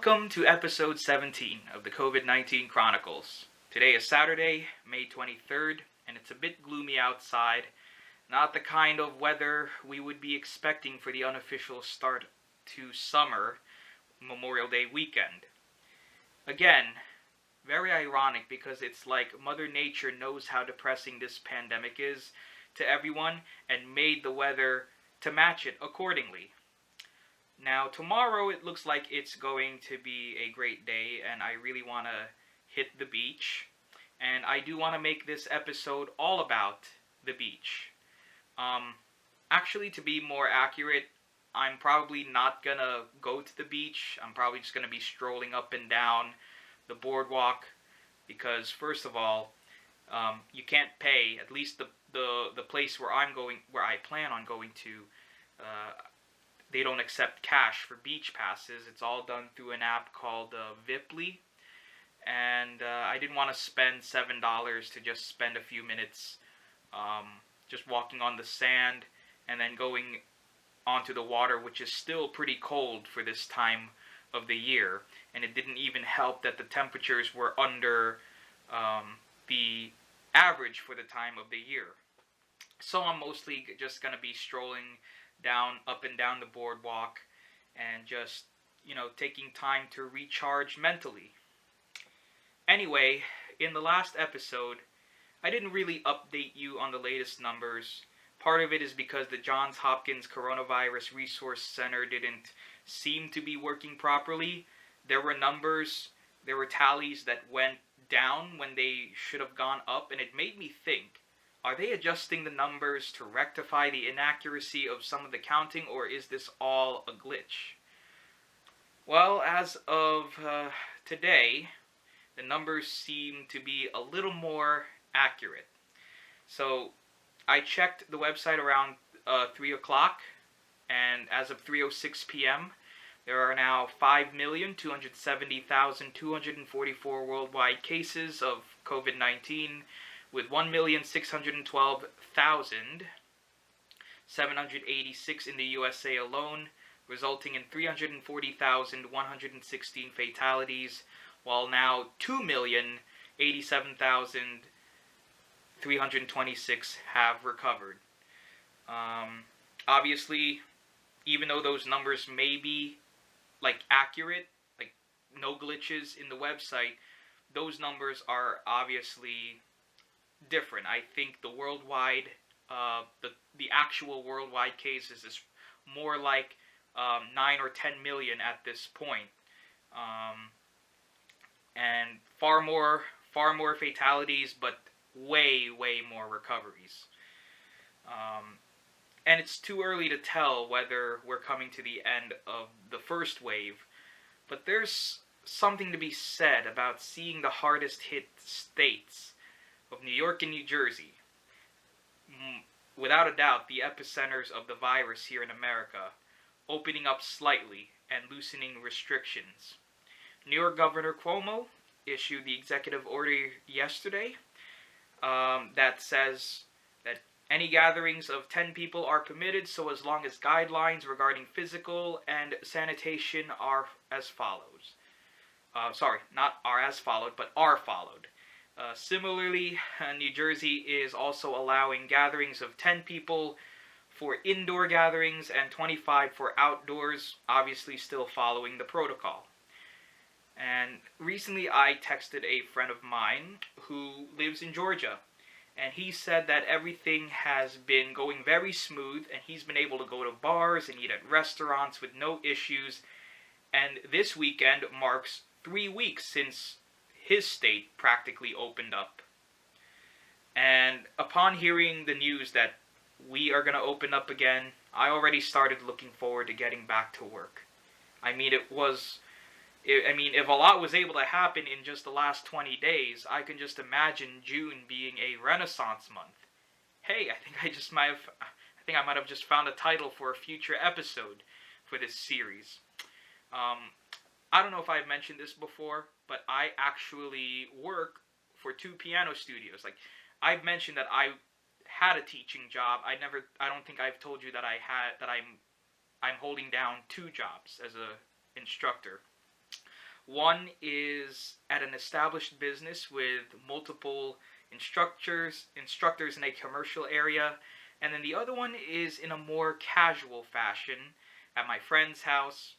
Welcome to episode 17 of the COVID-19 Chronicles. Today is Saturday, May 23rd, and it's a bit gloomy outside. Not the kind of weather we would be expecting for the unofficial start to summer, Memorial Day weekend. Again, very ironic because it's like Mother Nature knows how depressing this pandemic is to everyone and made the weather to match it accordingly. Now, tomorrow it looks like it's going to be a great day, and I really want to hit the beach. And I do want to make this episode all about the beach. Actually, to be more accurate, I'm probably not going to go to the beach. I'm probably just going to be strolling up and down the boardwalk because, first of all, you can't pay, at least the place where I plan on going to, they don't accept cash for beach passes. It's all done through an app called Viply. And I didn't want to spend $7 to just spend a few minutes just walking on the sand and then going onto the water, which is still pretty cold for this time of the year. And it didn't even help that the temperatures were under the average for the time of the year. So I'm mostly just going to be strolling up and down the boardwalk and just, taking time to recharge mentally. Anyway, in the last episode, I didn't really update you on the latest numbers. Part of it is because the Johns Hopkins Coronavirus Resource Center didn't seem to be working properly. There were tallies that went down when they should have gone up, and it made me think, are they adjusting the numbers to rectify the inaccuracy of some of the counting, or is this all a glitch? Well, as of today, the numbers seem to be a little more accurate. So, I checked the website around 3 o'clock, and as of 3:06 p.m., there are now 5,270,244 worldwide cases of COVID-19, with 1,612,786 in the USA alone, resulting in 340,116 fatalities, while now 2,087,326 have recovered. Obviously, even though those numbers may be accurate, no glitches in the website, those numbers are obviously different. I think the worldwide, the actual worldwide cases is more like 9 or 10 million at this point, and far more fatalities, but way more recoveries. And it's too early to tell whether we're coming to the end of the first wave, but there's something to be said about seeing the hardest hit states of New York and New Jersey, without a doubt the epicenters of the virus here in America, opening up slightly and loosening restrictions. New York Governor Cuomo issued the executive order yesterday that says that any gatherings of 10 people are permitted, so as long as guidelines regarding physical and sanitation are as follows. Not are as followed, but are followed. Similarly, New Jersey is also allowing gatherings of 10 people for indoor gatherings and 25 for outdoors, obviously still following the protocol. And recently I texted a friend of mine who lives in Georgia, and he said that everything has been going very smooth, and he's been able to go to bars and eat at restaurants with no issues, and this weekend marks 3 weeks since his state practically opened up. And upon hearing the news that we are going to open up again, I already started looking forward to getting back to work. If a lot was able to happen in just the last 20 days, I can just imagine June being a renaissance month. Hey, I think I might have just found a title for a future episode for this series. I don't know if I've mentioned this before, but I actually work for 2 piano studios. I've mentioned that I had a teaching job. I don't think I've told you that I'm holding down 2 jobs as a instructor. One is at an established business with multiple instructors in a commercial area, and then the other one is in a more casual fashion at my friend's house,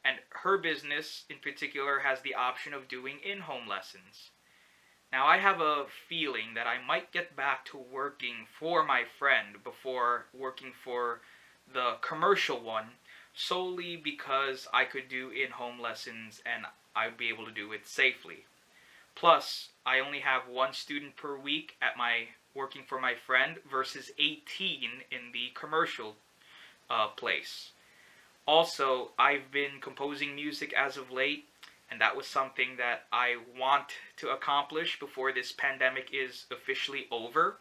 and her business in particular has the option of doing in-home lessons. Now, I have a feeling that I might get back to working for my friend before working for the commercial one, solely because I could do in-home lessons and I'd be able to do it safely. Plus, I only have one student per week at my working for my friend versus 18 in the commercial place. Also, I've been composing music as of late, and that was something that I want to accomplish before this pandemic is officially over,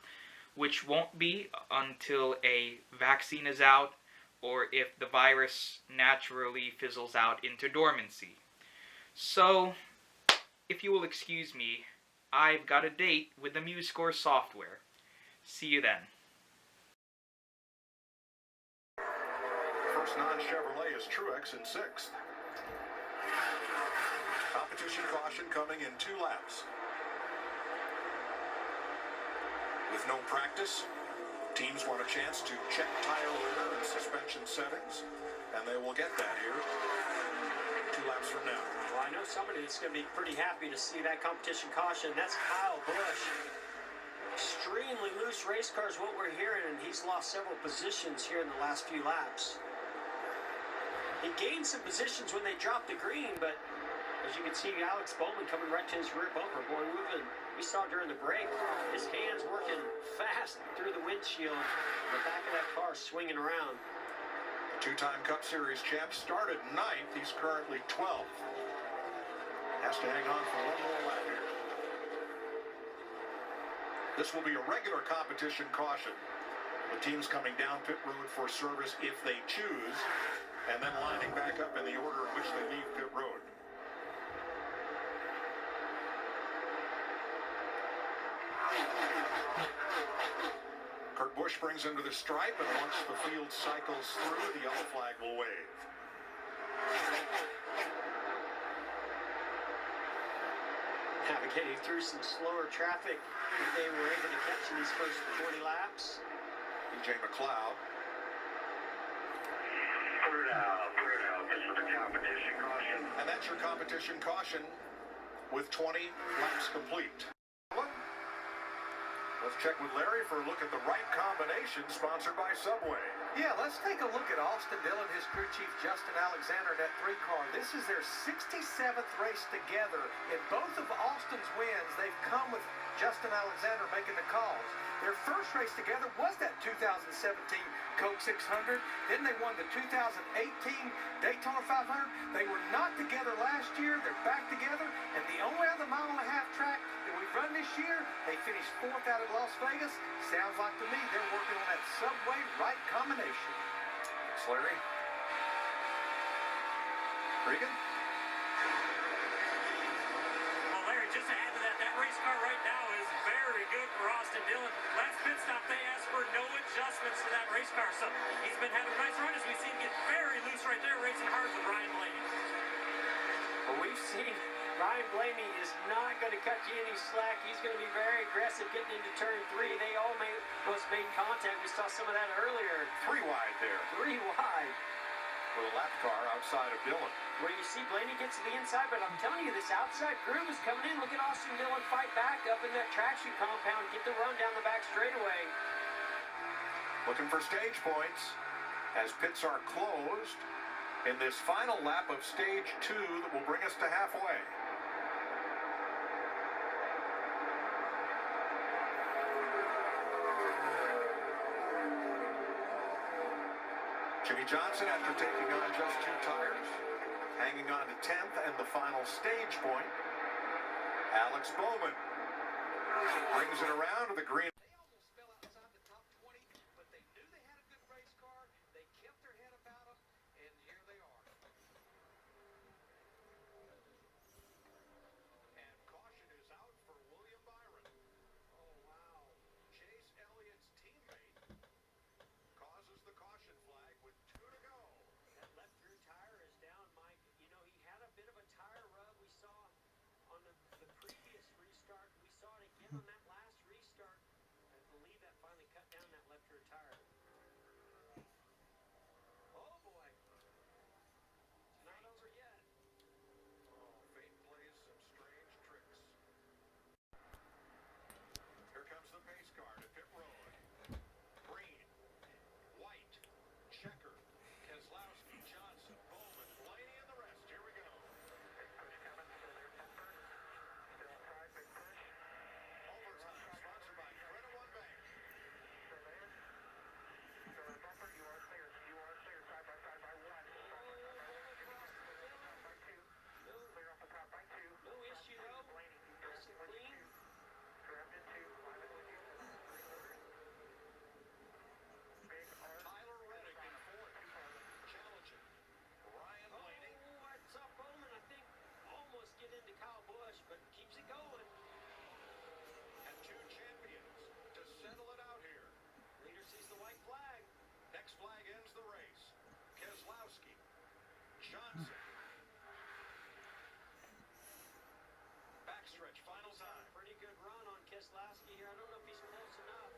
which won't be until a vaccine is out or if the virus naturally fizzles out into dormancy. So, if you will excuse me, I've got a date with the MuseScore software. See you then. First non-Chevrolet is Truex in 6th. Competition caution coming in 2 laps. With no practice, teams want a chance to check tire wear and suspension settings, and they will get that here 2 laps from now. Well, I know somebody that's going to be pretty happy to see that competition caution. That's Kyle Busch. Extremely loose race cars, what we're hearing, and he's lost several positions here in the last few laps. He gained some positions when they dropped the green, but as you can see, Alex Bowman coming right to his rear bumper. Boy, we saw during the break, his hands working fast through the windshield, the back of that car swinging around. Two-time Cup Series champ started 9th. He's currently 12th. Has to hang on for one more lap here. This will be a regular competition caution. The teams coming down pit road for service if they choose, and then lining back up in the order in which they leave pit road. Kurt Busch brings into the stripe, and once the field cycles through, the yellow flag will wave. Navigating through some slower traffic that they were able to catch in these first 20 laps. BJ McLeod. Third out, this is the competition caution. And that's your competition caution with 20 laps complete. Let's check with Larry for a look at the right combination, sponsored by Subway. Yeah, let's take a look at Austin Dillon, his crew chief Justin Alexander, that 3 car. This is their 67th race together. In both of Austin's wins, they've come with Justin Alexander making the calls. Their first race together was that 2017 Coke 600. Then they won the 2018 Daytona 500. They were not together last year. They're back together. And the only other mile-and-a-half track that we've run this year, they finished 4th out at Las Vegas. Sounds like to me they're working on that Subway right combination. Thanks, Larry. Regan? Well, Larry, just to add to that, that race car right now is very good for Austin Dillon. Last pit stop, they asked for no adjustments to that race car, so he's been having a nice run as we see him get very loose right there, racing hard with Ryan Blaney. But we've seen Ryan Blaney is not going to cut you any slack. He's going to be very aggressive getting into turn 3. They almost made contact. We saw some of that earlier. 3 wide there. 3 wide. With a lap car outside of Dillon. Where you see Blaney gets to the inside, but I'm telling you, this outside groove is coming in. Look at Austin Dillon fight back up in that traction compound, get the run down the back straightaway. Looking for stage points as pits are closed in this final lap of stage 2 that will bring us to halfway. Jimmy Johnson, after taking on just 2 tires, hanging on to 10th and the final stage point. Alex Bowman brings it around to the green. They almost fell outside the top 20, but they knew they had a good race car. They kept their head about them, and here they are. And caution is out for William Byron. Oh, wow. Chase Elliott's teammate causes the caution flag with 2 to go. That left rear tire is down, Mike. You know, he had a bit of a tire rub. We Johnson. Backstretch, final time. Pretty good run on Keselowski here. I don't know if he's close enough.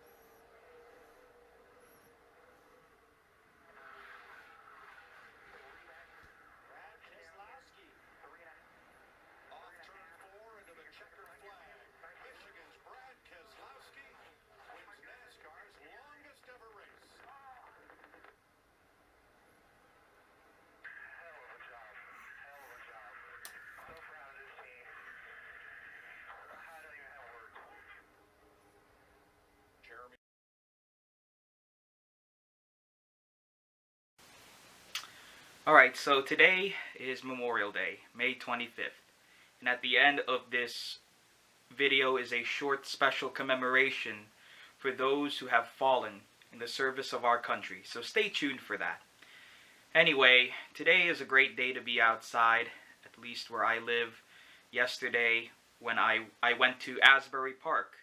Brad Keselowski. Off turn 4 into the checkered flag. Michigan's Brad Keselowski wins NASCAR's longest ever race. Hell of a job. Hell of a job. So proud of this team. I don't even have words. Jeremy. Alright, so today is Memorial Day, May 25th. And at the end of this video is a short special commemoration for those who have fallen in the service of our country. So stay tuned for that. Anyway, today is a great day to be outside, at least where I live. Yesterday, when I went to Asbury Park,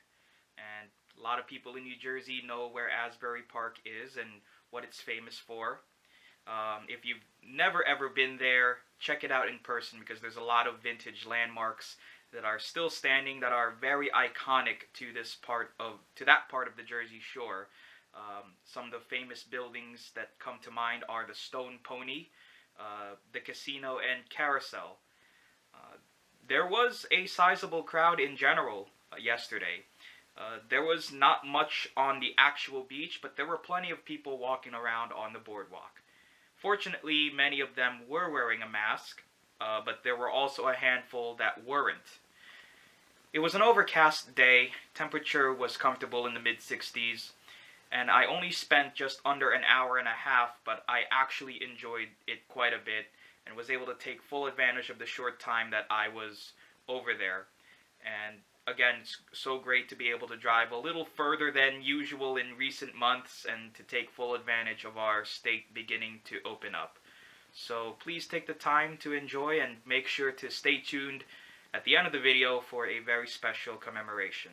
and a lot of people in New Jersey know where Asbury Park is and what it's famous for. If you've never ever been there, check it out in person, because there's a lot of vintage landmarks that are still standing that are very iconic to that part of the Jersey Shore. Some of the famous buildings that come to mind are the Stone Pony, the Casino, and Carousel. There was a sizable crowd in general yesterday. There was not much on the actual beach, but there were plenty of people walking around on the boardwalk. Fortunately, many of them were wearing a mask, but there were also a handful that weren't. It was an overcast day, temperature was comfortable in the mid-60s, and I only spent just under an hour and a half, but I actually enjoyed it quite a bit and was able to take full advantage of the short time that I was over there. And again, it's so great to be able to drive a little further than usual in recent months and to take full advantage of our state beginning to open up. So please take the time to enjoy and make sure to stay tuned at the end of the video for a very special commemoration.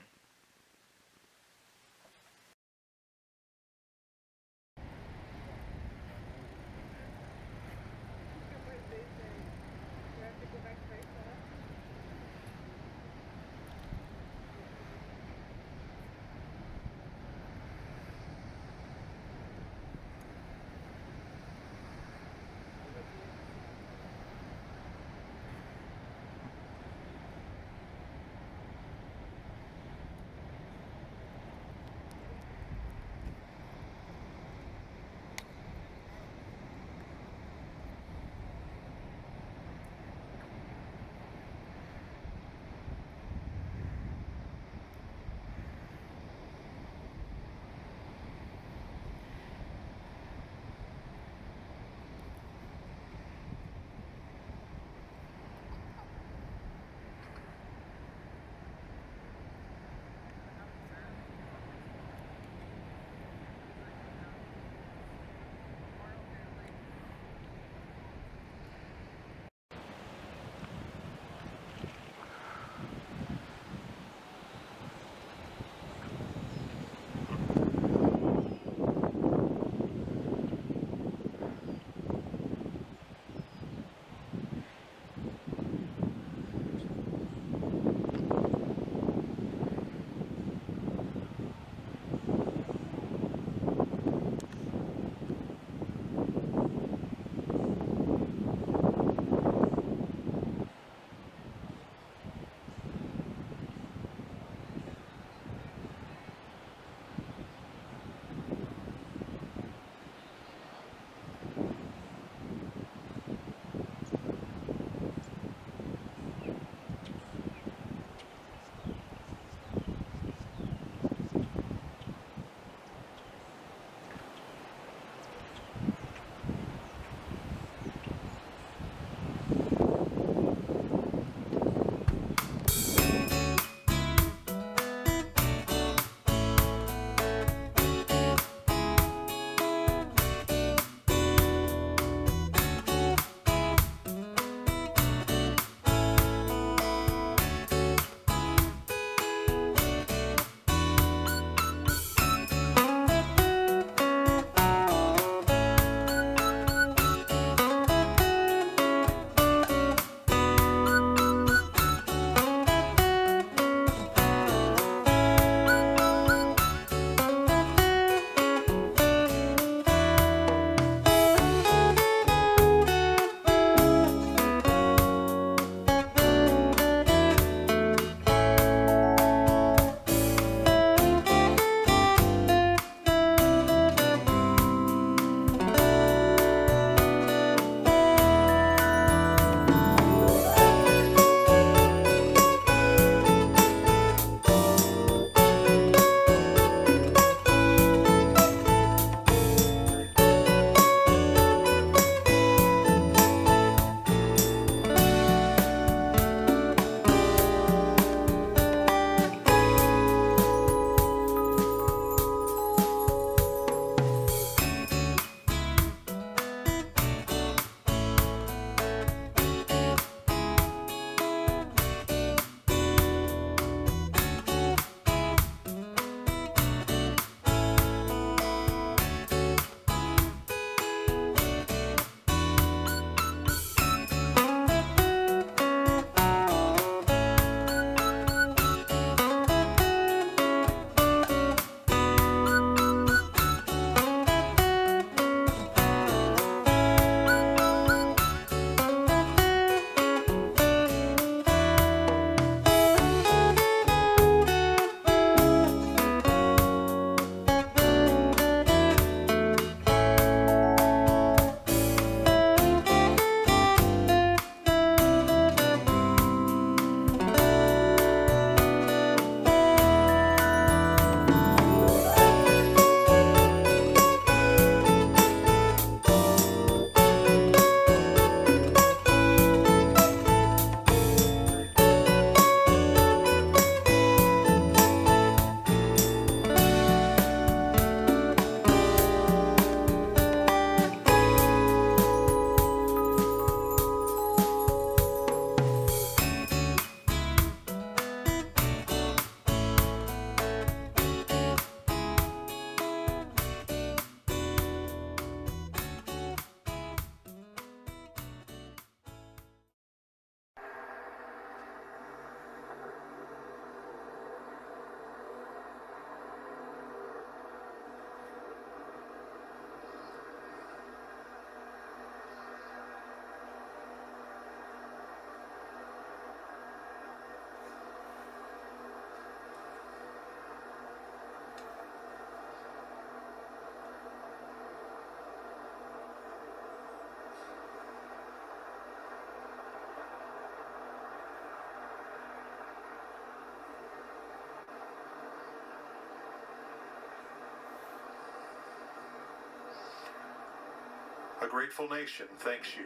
A grateful nation thanks you.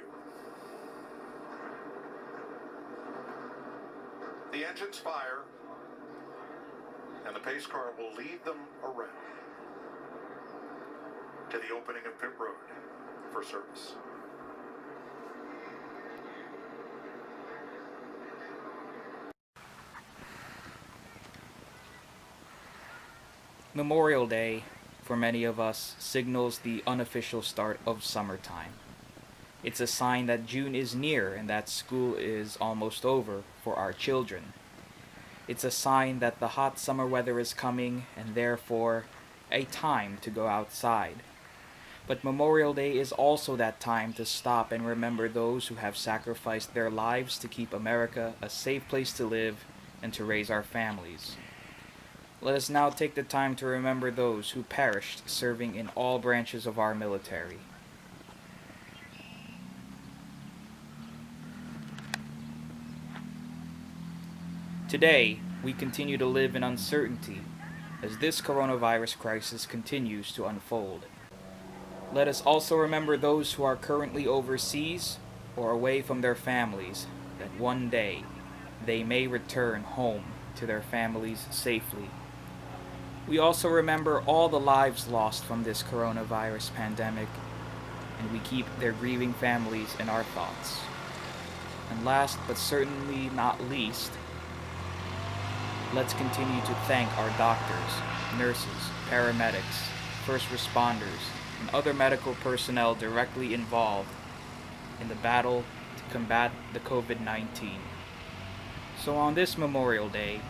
The engines fire, and the pace car will lead them around to the opening of pit road for service. Memorial Day, for many of us, signals the unofficial start of summertime. It's a sign that June is near and that school is almost over for our children. It's a sign that the hot summer weather is coming and therefore a time to go outside. But Memorial Day is also that time to stop and remember those who have sacrificed their lives to keep America a safe place to live and to raise our families. Let us now take the time to remember those who perished serving in all branches of our military. Today, we continue to live in uncertainty as this coronavirus crisis continues to unfold. Let us also remember those who are currently overseas or away from their families, that one day they may return home to their families safely. We also remember all the lives lost from this coronavirus pandemic, and we keep their grieving families in our thoughts. And last but certainly not least, let's continue to thank our doctors, nurses, paramedics, first responders, and other medical personnel directly involved in the battle to combat the COVID-19. So on this Memorial Day,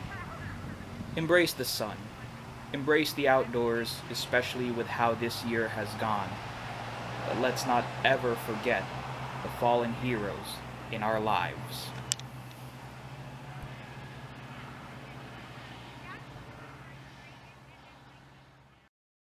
embrace the sun. Embrace the outdoors, especially with how this year has gone. But let's not ever forget the fallen heroes in our lives.